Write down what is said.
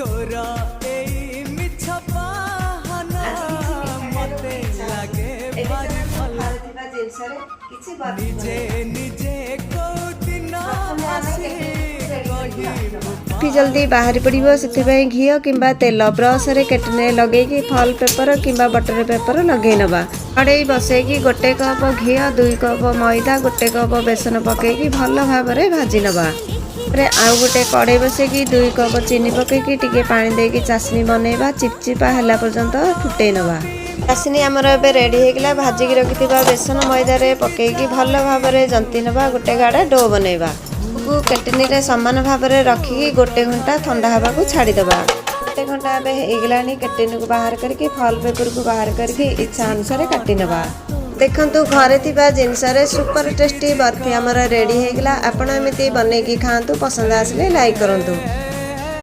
तोरा एई मिछा बहाना मते लागे भारी भला निजे निजे को दिन आसी भी जल्दी बाहरी पड़ो से घी कि तेल ब्रश रे केटने लगे फल पेपर कि बटर पेपर लगे नवा कड़े बसैकी गोटे कप घी 2 कप मैदा गोटे कप बेसन पकईकी भल भाव भाजी नवा आउ गोटे कड़े बसैकी 2 कप चीनी पकईकी टिके पानी देकी चाशनी बनैबा चिपचिपा है पर्यंत फुटे नवा चाशनी आमर ए रेडी होगा भाजिकी रखि बेसन मैदा पकईकी भल भाव जंती नवा गोटे गाढ़ा डो बनैबा केटनी रे समान भाव में रखिकी गोटे घंटा ठंडा हवा को छाड़ीदबा गोटे घंटा होगला केटनी को बाहर करके फल पेपर को बाहर करके इच्छा अनुसार काटी नवा देखंतु घरे थिबा जिनस रे सुपर टेस्टी बर्फी आमर रेडी होगला आपण एमती बनैकी खातु पसंद आसले लाइक करंतु।